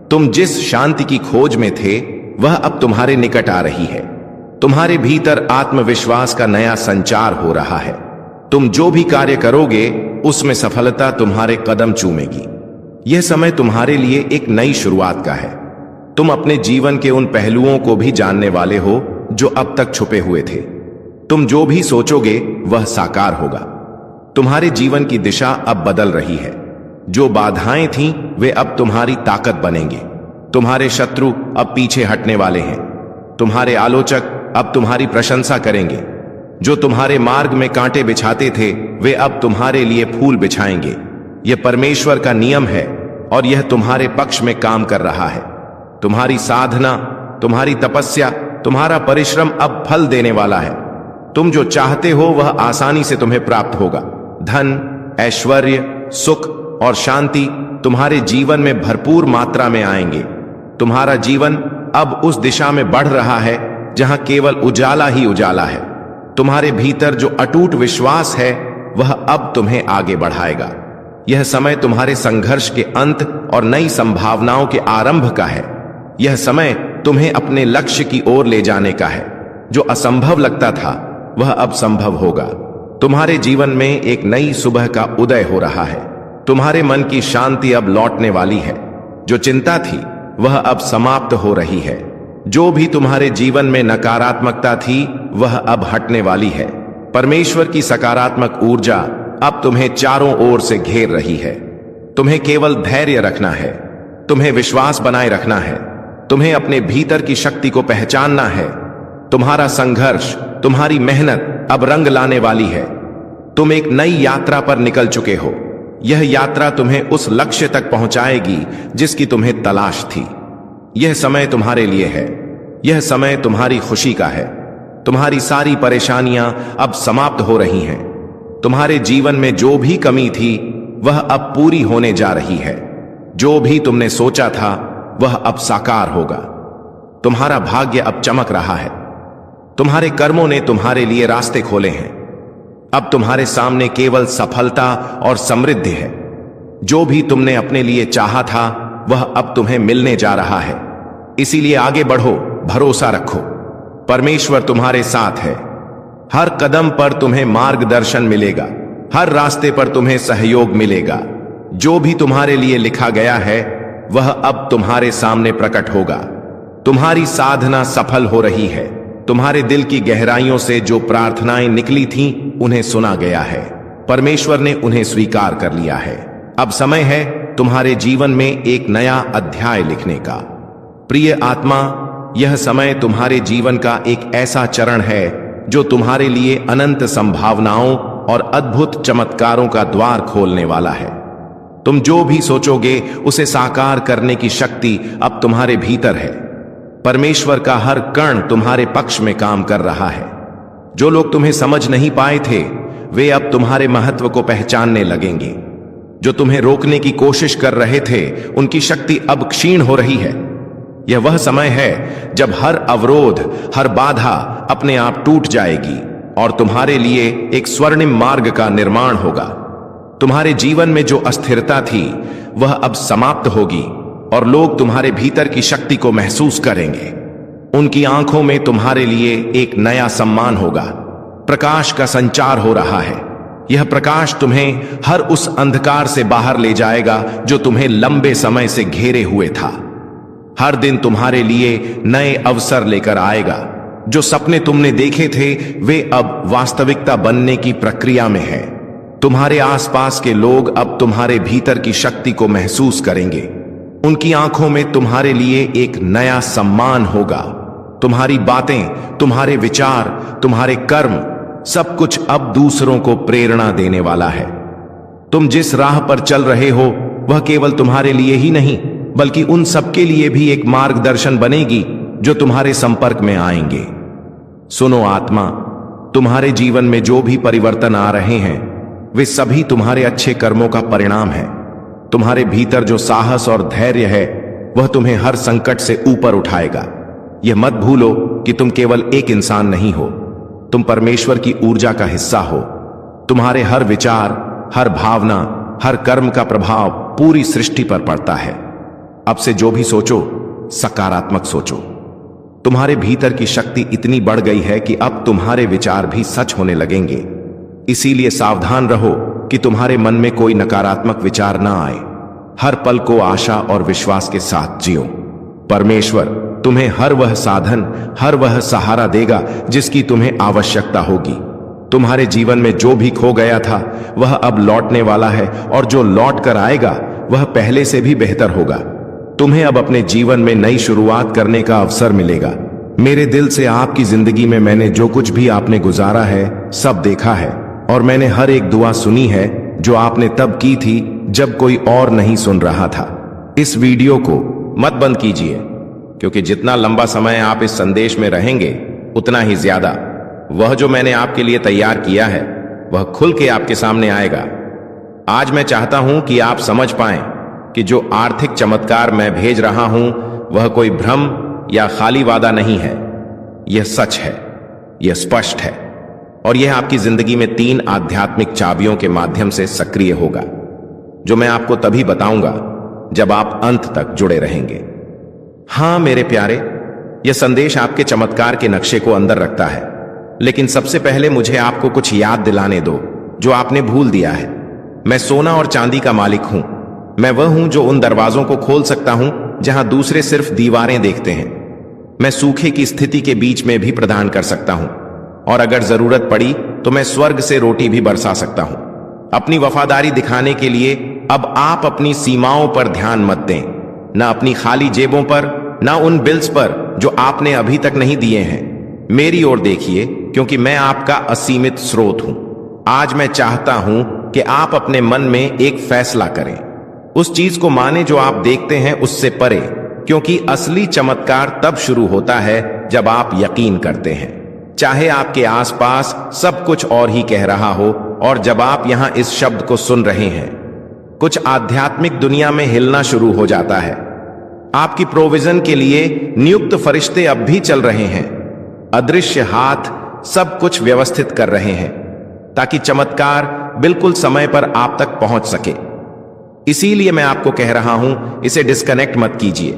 तुम जिस शांति की खोज में थे वह अब तुम्हारे निकट आ रही है। तुम्हारे भीतर आत्मविश्वास का नया संचार हो रहा है। तुम जो भी कार्य करोगे उसमें सफलता तुम्हारे कदम चूमेगी। यह समय तुम्हारे लिए एक नई शुरुआत का है। तुम अपने जीवन के उन पहलुओं को भी जानने वाले हो जो अब तक छुपे हुए थे। तुम जो भी सोचोगे वह साकार होगा। तुम्हारे जीवन की दिशा अब बदल रही है। जो बाधाएं थीं वे अब तुम्हारी ताकत बनेंगे। तुम्हारे शत्रु अब पीछे हटने वाले हैं। तुम्हारे आलोचक अब तुम्हारी प्रशंसा करेंगे। जो तुम्हारे मार्ग में कांटे बिछाते थे वे अब तुम्हारे लिए फूल बिछाएंगे। यह परमेश्वर का नियम है और यह तुम्हारे पक्ष में काम कर रहा है। तुम्हारी साधना, तुम्हारी तपस्या, तुम्हारा परिश्रम अब फल देने वाला है। तुम जो चाहते हो वह आसानी से तुम्हें प्राप्त होगा। धन, ऐश्वर्य, सुख और शांति तुम्हारे जीवन में भरपूर मात्रा में आएंगे। तुम्हारा जीवन अब उस दिशा में बढ़ रहा है जहां केवल उजाला ही उजाला है। तुम्हारे भीतर जो अटूट विश्वास है वह अब तुम्हें आगे बढ़ाएगा। यह समय तुम्हारे संघर्ष के अंत और नई संभावनाओं के आरंभ का है। यह समय तुम्हें अपने लक्ष्य की ओर ले जाने का है। जो असंभव लगता था वह अब संभव होगा। तुम्हारे जीवन में एक नई सुबह का उदय हो रहा है। तुम्हारे मन की शांति अब लौटने वाली है। जो चिंता थी वह अब समाप्त हो रही है। जो भी तुम्हारे जीवन में नकारात्मकता थी वह अब हटने वाली है। परमेश्वर की सकारात्मक ऊर्जा अब तुम्हें चारों ओर से घेर रही है। तुम्हें केवल धैर्य रखना है, तुम्हें विश्वास बनाए रखना है, तुम्हें अपने भीतर की शक्ति को पहचानना है। तुम्हारा संघर्ष, तुम्हारी मेहनत अब रंग लाने वाली है। तुम एक नई यात्रा पर निकल चुके हो। यह यात्रा तुम्हें उस लक्ष्य तक पहुंचाएगी जिसकी तुम्हें तलाश थी। यह समय तुम्हारे लिए है। यह समय तुम्हारी खुशी का है। तुम्हारी सारी परेशानियां अब समाप्त हो रही हैं। तुम्हारे जीवन में जो भी कमी थी वह अब पूरी होने जा रही है। जो भी तुमने सोचा था वह अब साकार होगा। तुम्हारा भाग्य अब चमक रहा है। तुम्हारे कर्मों ने तुम्हारे लिए रास्ते खोले हैं। अब तुम्हारे सामने केवल सफलता और समृद्धि है। जो भी तुमने अपने लिए चाहा था वह अब तुम्हें मिलने जा रहा है। इसीलिए आगे बढ़ो, भरोसा रखो। परमेश्वर तुम्हारे साथ है। हर कदम पर तुम्हें मार्गदर्शन मिलेगा। हर रास्ते पर तुम्हें सहयोग मिलेगा। जो भी तुम्हारे लिए लिखा गया है वह अब तुम्हारे सामने प्रकट होगा। तुम्हारी साधना सफल हो रही है। तुम्हारे दिल की गहराइयों से जो प्रार्थनाएं निकली थीं उन्हें सुना गया है। परमेश्वर ने उन्हें स्वीकार कर लिया है। अब समय है तुम्हारे जीवन में एक नया अध्याय लिखने का। प्रिय आत्मा, यह समय तुम्हारे जीवन का एक ऐसा चरण है जो तुम्हारे लिए अनंत संभावनाओं और अद्भुत चमत्कारों का द्वार खोलने वाला है। तुम जो भी सोचोगे उसे साकार करने की शक्ति अब तुम्हारे भीतर है। परमेश्वर का हर कण तुम्हारे पक्ष में काम कर रहा है। जो लोग तुम्हें समझ नहीं पाए थे वे अब तुम्हारे महत्व को पहचानने लगेंगे। जो तुम्हें रोकने की कोशिश कर रहे थे उनकी शक्ति अब क्षीण हो रही है। यह वह समय है जब हर अवरोध, हर बाधा अपने आप टूट जाएगी और तुम्हारे लिए एक स्वर्णिम मार्ग का निर्माण होगा। तुम्हारे जीवन में जो अस्थिरता थी वह अब समाप्त होगी और लोग तुम्हारे भीतर की शक्ति को महसूस करेंगे। उनकी आंखों में तुम्हारे लिए एक नया सम्मान होगा। प्रकाश का संचार हो रहा है। यह प्रकाश तुम्हें हर उस अंधकार से बाहर ले जाएगा जो तुम्हें लंबे समय से घेरे हुए था। हर दिन तुम्हारे लिए नए अवसर लेकर आएगा। जो सपने तुमने देखे थे वे अब वास्तविकता बनने की प्रक्रिया में है। तुम्हारे आसपास के लोग अब तुम्हारे भीतर की शक्ति को महसूस करेंगे। उनकी आंखों में तुम्हारे लिए एक नया सम्मान होगा। तुम्हारी बातें, तुम्हारे विचार, तुम्हारे कर्म, सब कुछ अब दूसरों को प्रेरणा देने वाला है। तुम जिस राह पर चल रहे हो वह केवल तुम्हारे लिए ही नहीं बल्कि उन सबके लिए भी एक मार्गदर्शन बनेगी जो तुम्हारे संपर्क में आएंगे। सुनो आत्मा, तुम्हारे जीवन में जो भी परिवर्तन आ रहे हैं वे सभी तुम्हारे अच्छे कर्मों का परिणाम है। तुम्हारे भीतर जो साहस और धैर्य है वह तुम्हें हर संकट से ऊपर उठाएगा। यह मत भूलो कि तुम केवल एक इंसान नहीं हो, तुम परमेश्वर की ऊर्जा का हिस्सा हो। तुम्हारे हर विचार, हर भावना, हर कर्म का प्रभाव पूरी सृष्टि पर पड़ता है। अब से जो भी सोचो सकारात्मक सोचो। तुम्हारे भीतर की शक्ति इतनी बढ़ गई है कि अब तुम्हारे विचार भी सच होने लगेंगे। इसीलिए सावधान रहो कि तुम्हारे मन में कोई नकारात्मक विचार ना आए। हर पल को आशा और विश्वास के साथ जियो। परमेश्वर तुम्हें हर वह साधन, हर वह सहारा देगा जिसकी तुम्हें आवश्यकता होगी। तुम्हारे जीवन में जो भी खो गया था वह अब लौटने वाला है और जो लौट कर आएगा वह पहले से भी बेहतर होगा। तुम्हें अब अपने जीवन में नई शुरुआत करने का अवसर मिलेगा। मेरे दिल से आपकी जिंदगी में मैंने जो कुछ भी आपने गुजारा है सब देखा है और मैंने हर एक दुआ सुनी है जो आपने तब की थी जब कोई और नहीं सुन रहा था। इस वीडियो को मत बंद कीजिए क्योंकि जितना लंबा समय आप इस संदेश में रहेंगे उतना ही ज्यादा वह जो मैंने आपके लिए तैयार किया है वह खुल के आपके सामने आएगा। आज मैं चाहता हूं कि आप समझ पाएं कि जो आर्थिक चमत्कार मैं भेज रहा हूं वह कोई भ्रम या खाली वादा नहीं है। यह सच है, यह स्पष्ट है, और यह आपकी जिंदगी में 3 आध्यात्मिक चाबियों के माध्यम से सक्रिय होगा, जो मैं आपको तभी बताऊंगा जब आप अंत तक जुड़े रहेंगे। हां मेरे प्यारे, यह संदेश आपके चमत्कार के नक्शे को अंदर रखता है, लेकिन सबसे पहले मुझे आपको कुछ याद दिलाने दो जो आपने भूल दिया है। मैं सोना और चांदी का मालिक हूं। मैं वह हूं जो उन दरवाजों को खोल सकता हूं जहां दूसरे सिर्फ दीवारें देखते हैं। मैं सूखे की स्थिति के बीच में भी प्रदान कर सकता हूं, और अगर जरूरत पड़ी तो मैं स्वर्ग से रोटी भी बरसा सकता हूं। अपनी वफादारी दिखाने के लिए अब आप अपनी सीमाओं पर ध्यान मत दें, ना अपनी खाली जेबों पर, ना उन बिल्स पर जो आपने अभी तक नहीं दिए हैं। मेरी ओर देखिए, क्योंकि मैं आपका असीमित स्रोत हूं। आज मैं चाहता हूं कि आप अपने मन में एक फैसला करें, उस चीज को माने जो आप देखते हैं उससे परे, क्योंकि असली चमत्कार तब शुरू होता है जब आप यकीन करते हैं, चाहे आपके आसपास सब कुछ और ही कह रहा हो। और जब आप यहां इस शब्द को सुन रहे हैं, कुछ आध्यात्मिक दुनिया में हिलना शुरू हो जाता है। आपकी प्रोविजन के लिए नियुक्त फरिश्ते अब भी चल रहे हैं। अदृश्य हाथ सब कुछ व्यवस्थित कर रहे हैं ताकि चमत्कार बिल्कुल समय पर आप तक पहुंच सके। इसीलिए मैं आपको कह रहा हूं, इसे डिस्कनेक्ट मत कीजिए,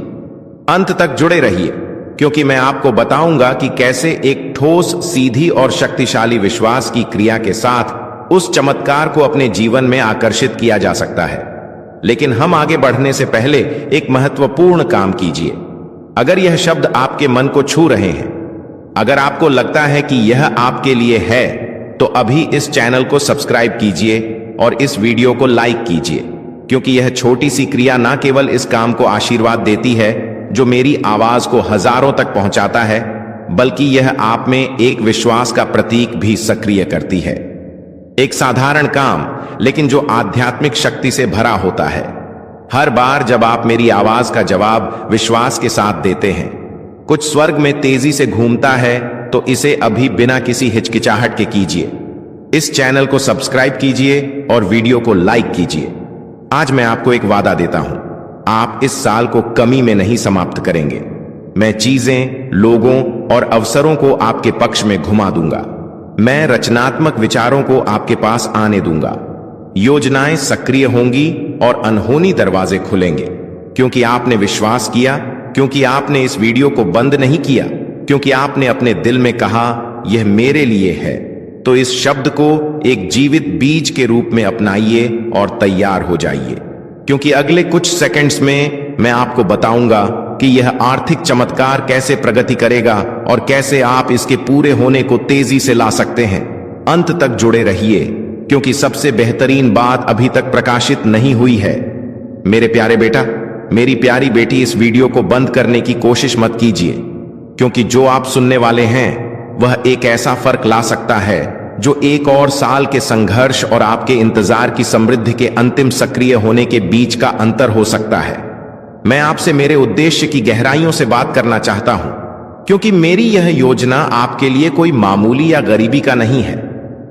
अंत तक जुड़े रहिए, क्योंकि मैं आपको बताऊंगा कि कैसे एक ठोस, सीधी और शक्तिशाली विश्वास की क्रिया के साथ उस चमत्कार को अपने जीवन में आकर्षित किया जा सकता है। लेकिन हम आगे बढ़ने से पहले एक महत्वपूर्ण काम कीजिए। अगर यह शब्द आपके मन को छू रहे हैं, अगर आपको लगता है कि यह आपके लिए है, तो अभी इस चैनल को सब्सक्राइब कीजिए और इस वीडियो को लाइक कीजिए, क्योंकि यह छोटी सी क्रिया ना केवल इस काम को आशीर्वाद देती है जो मेरी आवाज को हजारों तक पहुंचाता है, बल्कि यह आप में एक विश्वास का प्रतीक भी सक्रिय करती है। एक साधारण काम, लेकिन जो आध्यात्मिक शक्ति से भरा होता है। हर बार जब आप मेरी आवाज का जवाब विश्वास के साथ देते हैं, कुछ स्वर्ग में तेजी से घूमता है। तो इसे अभी बिना किसी हिचकिचाहट के कीजिए। इस चैनल को सब्सक्राइब कीजिए और वीडियो को लाइक कीजिए। आज मैं आपको एक वादा देता हूं, आप इस साल को कमी में नहीं समाप्त करेंगे। मैं चीजें, लोगों और अवसरों को आपके पक्ष में घुमा दूंगा। मैं रचनात्मक विचारों को आपके पास आने दूंगा। योजनाएं सक्रिय होंगी और अनहोनी दरवाजे खुलेंगे, क्योंकि आपने विश्वास किया, क्योंकि आपने इस वीडियो को बंद नहीं किया, क्योंकि आपने अपने दिल में कहा यह मेरे लिए है। तो इस शब्द को एक जीवित बीज के रूप में अपनाइए और तैयार हो जाइए, क्योंकि अगले कुछ सेकंड्स में मैं आपको बताऊंगा कि यह आर्थिक चमत्कार कैसे प्रगति करेगा और कैसे आप इसके पूरे होने को तेजी से ला सकते हैं। अंत तक जुड़े रहिए, क्योंकि सबसे बेहतरीन बात अभी तक प्रकाशित नहीं हुई है। मेरे प्यारे बेटा, मेरी प्यारी बेटी, इस वीडियो को बंद करने की कोशिश मत कीजिए, क्योंकि जो आप सुनने वाले हैं वह एक ऐसा फर्क ला सकता है जो 1 और साल के संघर्ष और आपके इंतजार की समृद्धि के अंतिम सक्रिय होने के बीच का अंतर हो सकता है। मैं आपसे मेरे उद्देश्य की गहराइयों से बात करना चाहता हूं, क्योंकि मेरी यह योजना आपके लिए कोई मामूली या गरीबी का नहीं है।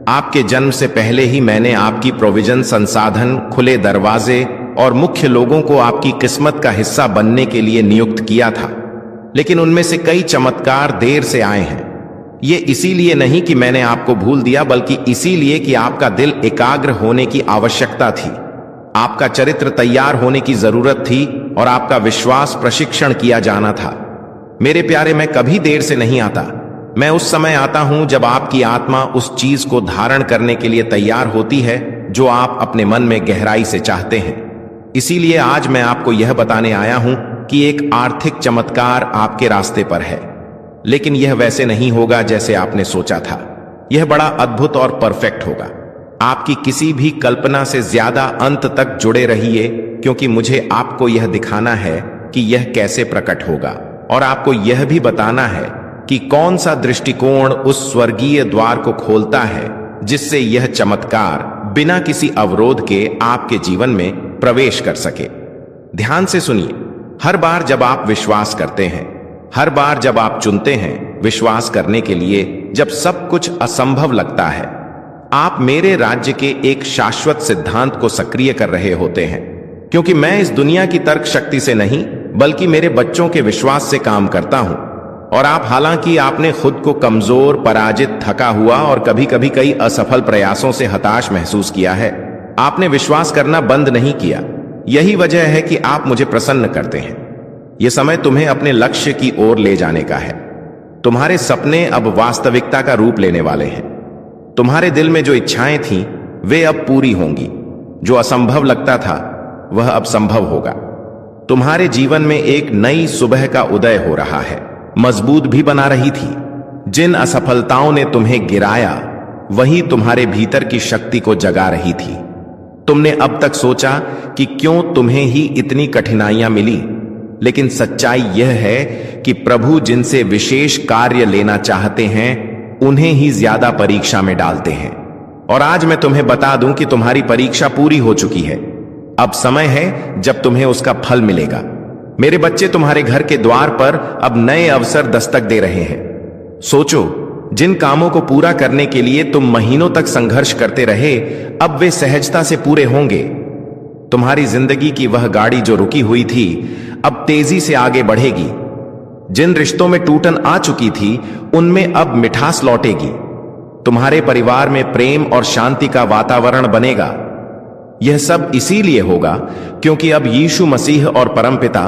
आपके जन्म से पहले ही मैंने आपकी प्रोविजन, संसाधन, खुले दरवाजे और मुख्य लोगों को आपकी किस्मत का हिस्सा बनने के लिए नियुक्त किया था। लेकिन उनमें से कई चमत्कार देर से आए हैं। ये इसीलिए नहीं कि मैंने आपको भूल दिया, बल्कि इसीलिए कि आपका दिल एकाग्र होने की आवश्यकता थी, आपका चरित्र तैयार होने की जरूरत थी और आपका विश्वास प्रशिक्षण किया जाना था। मेरे प्यारे, मैं कभी देर से नहीं आता। मैं उस समय आता हूं जब आपकी आत्मा उस चीज को धारण करने के लिए तैयार होती है जो आप अपने मन में गहराई से चाहते हैं। इसीलिए आज मैं आपको यह बताने आया हूं कि एक आर्थिक चमत्कार आपके रास्ते पर है, लेकिन यह वैसे नहीं होगा जैसे आपने सोचा था। यह बड़ा अद्भुत और परफेक्ट होगा। आपकी किसी भी कल्पना से ज्यादा अंत तक जुड़े रहिए, क्योंकि मुझे आपको यह दिखाना है कि यह कैसे प्रकट होगा, और आपको यह भी बताना है कि कौन सा दृष्टिकोण उस स्वर्गीय द्वार को खोलता है जिससे यह चमत्कार बिना किसी अवरोध के आपके जीवन में प्रवेश कर सके। ध्यान से सुनिए। हर बार जब आप विश्वास करते हैं, हर बार जब आप चुनते हैं विश्वास करने के लिए, जब सब कुछ असंभव लगता है, आप मेरे राज्य के एक शाश्वत सिद्धांत को सक्रिय कर रहे होते हैं। क्योंकि मैं इस दुनिया की तर्क शक्ति से नहीं, बल्कि मेरे बच्चों के विश्वास से काम करता हूं। और आप, हालांकि आपने खुद को कमजोर, पराजित, थका हुआ और कभी कभी कई असफल प्रयासों से हताश महसूस किया है, आपने विश्वास करना बंद नहीं किया। यही वजह है कि आप मुझे प्रसन्न करते हैं। यह समय तुम्हें अपने लक्ष्य की ओर ले जाने का है। तुम्हारे सपने अब वास्तविकता का रूप लेने वाले हैं। तुम्हारे दिल में जो इच्छाएं थीं, वे अब पूरी होंगी। जो असंभव लगता था, वह अब संभव होगा। तुम्हारे जीवन में एक नई सुबह का उदय हो रहा है, मजबूत भी बना रही थी। जिन असफलताओं ने तुम्हें गिराया, वही तुम्हारे भीतर की शक्ति को जगा रही थी। तुमने अब तक सोचा कि क्यों तुम्हें ही इतनी कठिनाइयां मिली, लेकिन सच्चाई यह है कि प्रभु जिनसे विशेष कार्य लेना चाहते हैं, उन्हें ही ज्यादा परीक्षा में डालते हैं। और आज मैं तुम्हें बता दूं कि तुम्हारी परीक्षा पूरी हो चुकी है। अब समय है जब तुम्हें उसका फल मिलेगा। मेरे बच्चे, तुम्हारे घर के द्वार पर अब नए अवसर दस्तक दे रहे हैं। सोचो, जिन कामों को पूरा करने के लिए तुम महीनों तक संघर्ष करते रहे, अब वे सहजता से पूरे होंगे। तुम्हारी जिंदगी की वह गाड़ी जो रुकी हुई थी, अब तेजी से आगे बढ़ेगी। जिन रिश्तों में टूटन आ चुकी थी, उनमें अब मिठास लौटेगी। तुम्हारे परिवार में प्रेम और शांति का वातावरण बनेगा। यह सब इसीलिए होगा क्योंकि अब यीशु मसीह और परमपिता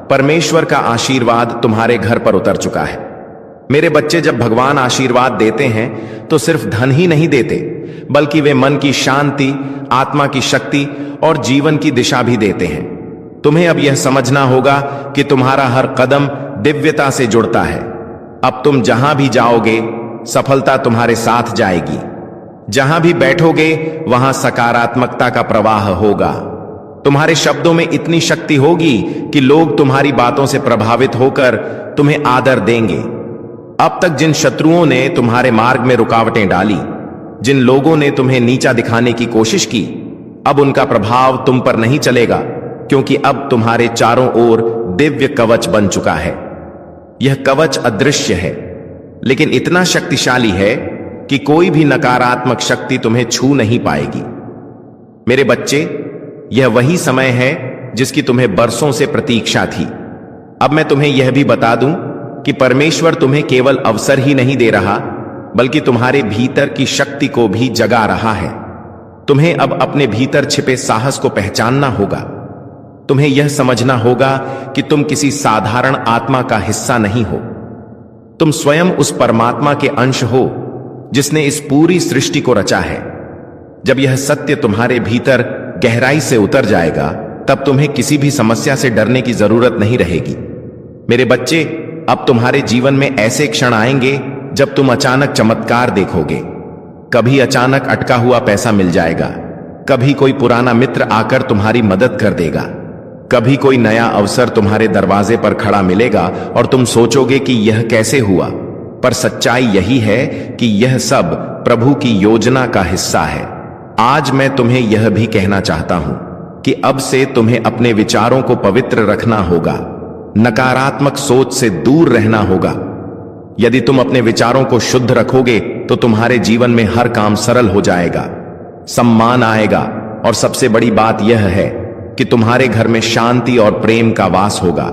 परमेश्वर का आशीर्वाद तुम्हारे घर पर उतर चुका है। मेरे बच्चे, जब भगवान आशीर्वाद देते हैं तो सिर्फ धन ही नहीं देते, बल्कि वे मन की शांति, आत्मा की शक्ति और जीवन की दिशा भी देते हैं। तुम्हें अब यह समझना होगा कि तुम्हारा हर कदम दिव्यता से जुड़ता है। अब तुम जहां भी जाओगे, सफलता तुम्हारे साथ जाएगी। जहां भी बैठोगे, वहां सकारात्मकता का प्रवाह होगा। तुम्हारे शब्दों में इतनी शक्ति होगी कि लोग तुम्हारी बातों से प्रभावित होकर तुम्हें आदर देंगे। अब तक जिन शत्रुओं ने तुम्हारे मार्ग में रुकावटें डाली, जिन लोगों ने तुम्हें नीचा दिखाने की कोशिश की, अब उनका प्रभाव तुम पर नहीं चलेगा, क्योंकि अब तुम्हारे चारों ओर दिव्य कवच बन चुका है। यह कवच अदृश्य है, लेकिन इतना शक्तिशाली है कि कोई भी नकारात्मक शक्ति तुम्हें छू नहीं पाएगी। मेरे बच्चे, यह वही समय है जिसकी तुम्हें बरसों से प्रतीक्षा थी। अब मैं तुम्हें यह भी बता दूं कि परमेश्वर तुम्हें केवल अवसर ही नहीं दे रहा, बल्कि तुम्हारे भीतर की शक्ति को भी जगा रहा है। तुम्हें अब अपने भीतर छिपे साहस को पहचानना होगा। तुम्हें यह समझना होगा कि तुम किसी साधारण आत्मा का हिस्सा नहीं हो। तुम स्वयं उस परमात्मा के अंश हो जिसने इस पूरी सृष्टि को रचा है। जब यह सत्य तुम्हारे भीतर गहराई से उतर जाएगा, तब तुम्हें किसी भी समस्या से डरने की जरूरत नहीं रहेगी। मेरे बच्चे, अब तुम्हारे जीवन में ऐसे क्षण आएंगे जब तुम अचानक चमत्कार देखोगे। कभी अचानक अटका हुआ पैसा मिल जाएगा, कभी कोई पुराना मित्र आकर तुम्हारी मदद कर देगा, कभी कोई नया अवसर तुम्हारे दरवाजे पर खड़ा मिलेगा और तुम सोचोगे कि यह कैसे हुआ। पर सच्चाई यही है कि यह सब प्रभु की योजना का हिस्सा है। आज मैं तुम्हें यह भी कहना चाहता हूं कि अब से तुम्हें अपने विचारों को पवित्र रखना होगा, नकारात्मक सोच से दूर रहना होगा। यदि तुम अपने विचारों को शुद्ध रखोगे तो तुम्हारे जीवन में हर काम सरल हो जाएगा, सम्मान आएगा और सबसे बड़ी बात यह है कि तुम्हारे घर में शांति और प्रेम का वास होगा।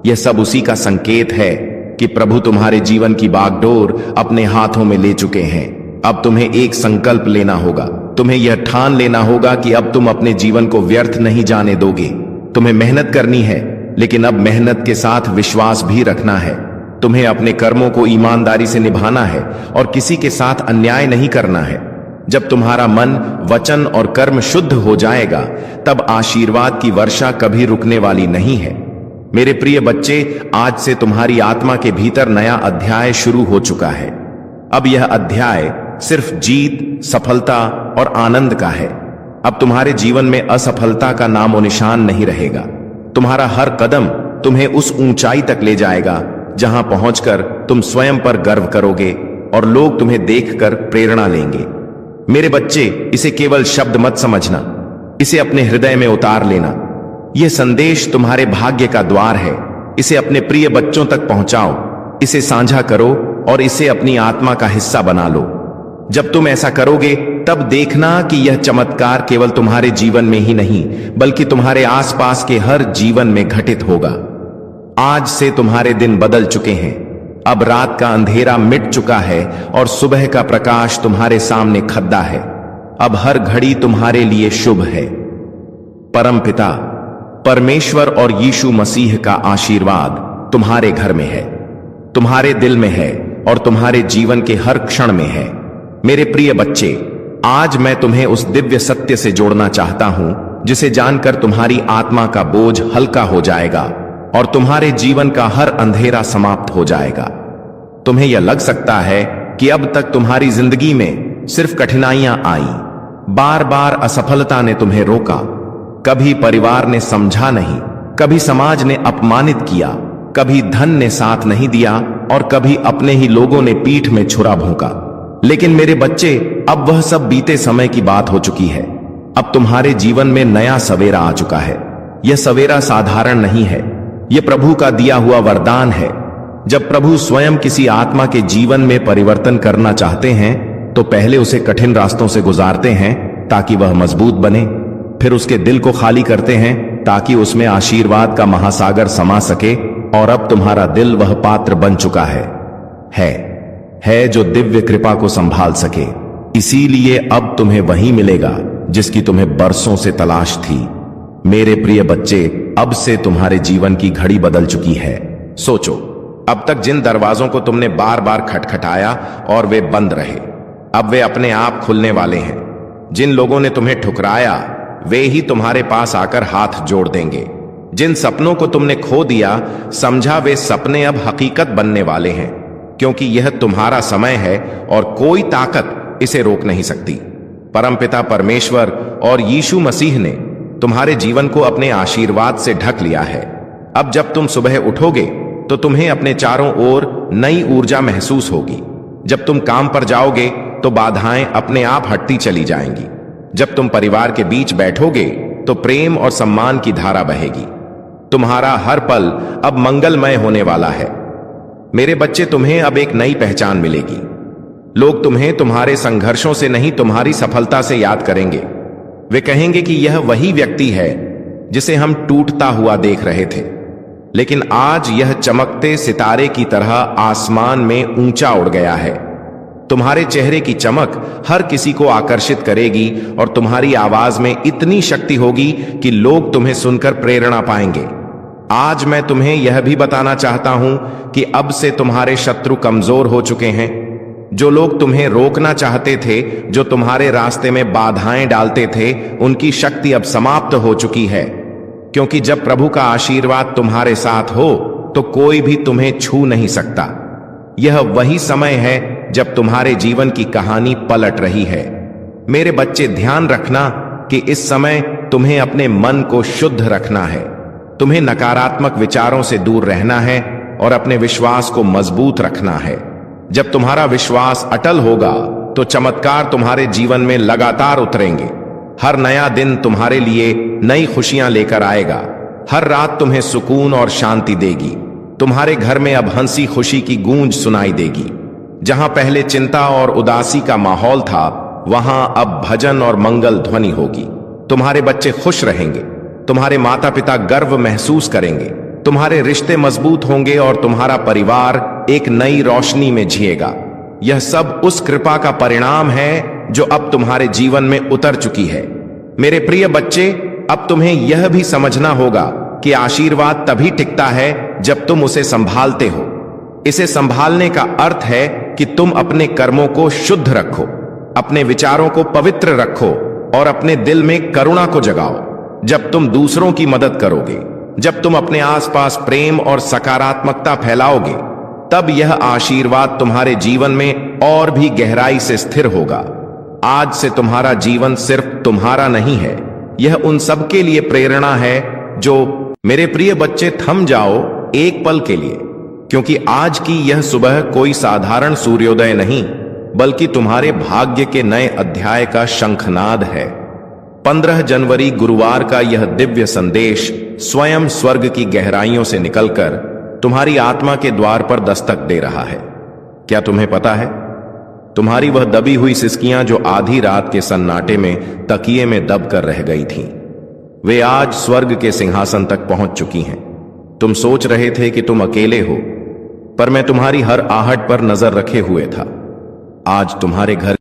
यह सब उसी का संकेत है कि प्रभु तुम्हारे जीवन की बागडोर अपने हाथों में ले चुके हैं। अब तुम्हें एक संकल्प लेना होगा। तुम्हें यह ठान लेना होगा कि अब तुम अपने जीवन को व्यर्थ नहीं जाने दोगे। तुम्हें मेहनत करनी है, लेकिन अब मेहनत के साथ विश्वास भी रखना है। तुम्हें अपने कर्मों को ईमानदारी से निभाना है और किसी के साथ अन्याय नहीं करना है। जब तुम्हारा मन, वचन और कर्म शुद्ध हो जाएगा, तब आशीर्वाद की वर्षा कभी रुकने वाली नहीं है। मेरे प्रिय बच्चे, आज से तुम्हारी आत्मा के भीतर नया अध्याय शुरू हो चुका है। अब यह अध्याय सिर्फ जीत, सफलता और आनंद का है। अब तुम्हारे जीवन में असफलता का नामो निशान नहीं रहेगा। तुम्हारा हर कदम तुम्हें उस ऊंचाई तक ले जाएगा जहां पहुंचकर तुम स्वयं पर गर्व करोगे और लोग तुम्हें देखकर प्रेरणा लेंगे। मेरे बच्चे, इसे केवल शब्द मत समझना, इसे अपने हृदय में उतार लेना। यह संदेश तुम्हारे भाग्य का द्वार है। इसे अपने प्रिय बच्चों तक पहुंचाओ, इसे साझा करो और इसे अपनी आत्मा का हिस्सा बना लो। जब तुम ऐसा करोगे, तब देखना कि यह चमत्कार केवल तुम्हारे जीवन में ही नहीं, बल्कि तुम्हारे आसपास के हर जीवन में घटित होगा। आज से तुम्हारे दिन बदल चुके हैं। अब रात का अंधेरा मिट चुका है और सुबह का प्रकाश तुम्हारे सामने खद्दा है। अब हर घड़ी तुम्हारे लिए शुभ है। परमपिता परमेश्वर और यीशु मसीह का आशीर्वाद तुम्हारे घर में है, तुम्हारे दिल में है और तुम्हारे जीवन के हर क्षण में है। मेरे प्रिय बच्चे, आज मैं तुम्हें उस दिव्य सत्य से जोड़ना चाहता हूं जिसे जानकर तुम्हारी आत्मा का बोझ हल्का हो जाएगा और तुम्हारे जीवन का हर अंधेरा समाप्त हो जाएगा। तुम्हें यह लग सकता है कि अब तक तुम्हारी जिंदगी में सिर्फ कठिनाइयां आई, बार बार असफलता ने तुम्हें रोका, कभी परिवार ने समझा नहीं, कभी समाज ने अपमानित किया, कभी धन ने साथ नहीं दिया और कभी अपने ही लोगों ने पीठ में छुरा भोंका। लेकिन मेरे बच्चे, अब वह सब बीते समय की बात हो चुकी है। अब तुम्हारे जीवन में नया सवेरा आ चुका है। यह सवेरा साधारण नहीं है, यह प्रभु का दिया हुआ वरदान है। जब प्रभु स्वयं किसी आत्मा के जीवन में परिवर्तन करना चाहते हैं तो पहले उसे कठिन रास्तों से गुजारते हैं ताकि वह मजबूत बने, फिर उसके दिल को खाली करते हैं ताकि उसमें आशीर्वाद का महासागर समा सके। और अब तुम्हारा दिल वह पात्र बन चुका है जो दिव्य कृपा को संभाल सके। इसीलिए अब तुम्हें वही मिलेगा जिसकी तुम्हें बरसों से तलाश थी। मेरे प्रिय बच्चे, अब से तुम्हारे जीवन की घड़ी बदल चुकी है। सोचो, अब तक जिन दरवाजों को तुमने बार बार खटखटाया और वे बंद रहे, अब वे अपने आप खुलने वाले हैं। जिन लोगों ने तुम्हें ठुकराया, वे ही तुम्हारे पास आकर हाथ जोड़ देंगे। जिन सपनों को तुमने खो दिया, समझा वे सपने अब हकीकत बनने वाले हैं, क्योंकि यह तुम्हारा समय है और कोई ताकत इसे रोक नहीं सकती। परमपिता परमेश्वर और यीशु मसीह ने तुम्हारे जीवन को अपने आशीर्वाद से ढक लिया है। अब जब तुम सुबह उठोगे तो तुम्हें अपने चारों ओर नई ऊर्जा महसूस होगी। जब तुम काम पर जाओगे तो बाधाएं अपने आप हटती चली जाएंगी। जब तुम परिवार के बीच बैठोगे तो प्रेम और सम्मान की धारा बहेगी। तुम्हारा हर पल अब मंगलमय होने वाला है। मेरे बच्चे, तुम्हें अब एक नई पहचान मिलेगी। लोग तुम्हें तुम्हारे संघर्षों से नहीं, तुम्हारी सफलता से याद करेंगे। वे कहेंगे कि यह वही व्यक्ति है जिसे हम टूटता हुआ देख रहे थे, लेकिन आज यह चमकते सितारे की तरह आसमान में ऊंचा उड़ गया है। तुम्हारे चेहरे की चमक हर किसी को आकर्षित करेगी और तुम्हारी आवाज में इतनी शक्ति होगी कि लोग तुम्हें सुनकर प्रेरणा पाएंगे। आज मैं तुम्हें यह भी बताना चाहता हूं कि अब से तुम्हारे शत्रु कमजोर हो चुके हैं। जो लोग तुम्हें रोकना चाहते थे, जो तुम्हारे रास्ते में बाधाएं डालते थे, उनकी शक्ति अब समाप्त हो चुकी है। क्योंकि जब प्रभु का आशीर्वाद तुम्हारे साथ हो तो कोई भी तुम्हें छू नहीं सकता। यह वही समय है जब तुम्हारे जीवन की कहानी पलट रही है। मेरे बच्चे, ध्यान रखना कि इस समय तुम्हें अपने मन को शुद्ध रखना है। तुम्हें नकारात्मक विचारों से दूर रहना है और अपने विश्वास को मजबूत रखना है। जब तुम्हारा विश्वास अटल होगा तो चमत्कार तुम्हारे जीवन में लगातार उतरेंगे। हर नया दिन तुम्हारे लिए नई खुशियां लेकर आएगा। हर रात तुम्हें सुकून और शांति देगी। तुम्हारे घर में अब हंसी खुशी की गूंज सुनाई देगी। जहां पहले चिंता और उदासी का माहौल था, वहां अब भजन और मंगल ध्वनि होगी। तुम्हारे बच्चे खुश रहेंगे, तुम्हारे माता पिता गर्व महसूस करेंगे, तुम्हारे रिश्ते मजबूत होंगे और तुम्हारा परिवार एक नई रोशनी में जिएगा। यह सब उस कृपा का परिणाम है जो अब तुम्हारे जीवन में उतर चुकी है। मेरे प्रिय बच्चे, अब तुम्हें यह भी समझना होगा कि आशीर्वाद तभी टिकता है जब तुम उसे संभालते हो। इसे संभालने का अर्थ है कि तुम अपने कर्मों को शुद्ध रखो, अपने विचारों को पवित्र रखो और अपने दिल में करुणा को जगाओ। जब तुम दूसरों की मदद करोगे, जब तुम अपने आसपास प्रेम और सकारात्मकता फैलाओगे, तब यह आशीर्वाद तुम्हारे जीवन में और भी गहराई से स्थिर होगा। आज से तुम्हारा जीवन सिर्फ तुम्हारा नहीं है, यह उन सब के लिए प्रेरणा है जो, मेरे प्रिय बच्चे, थम जाओ एक पल के लिए, क्योंकि आज की यह सुबह कोई साधारण सूर्योदय नहीं, बल्कि तुम्हारे भाग्य के नए अध्याय का शंखनाद है। 15 जनवरी गुरुवार का यह दिव्य संदेश स्वयं स्वर्ग की गहराइयों से निकलकर तुम्हारी आत्मा के द्वार पर दस्तक दे रहा है। क्या तुम्हें पता है, तुम्हारी वह दबी हुई सिसकियां जो आधी रात के सन्नाटे में तकिए में दब कर रह गई थीं, वे आज स्वर्ग के सिंहासन तक पहुंच चुकी हैं। तुम सोच रहे थे कि तुम अकेले हो, पर मैं तुम्हारी हर आहट पर नजर रखे हुए था। आज तुम्हारे घर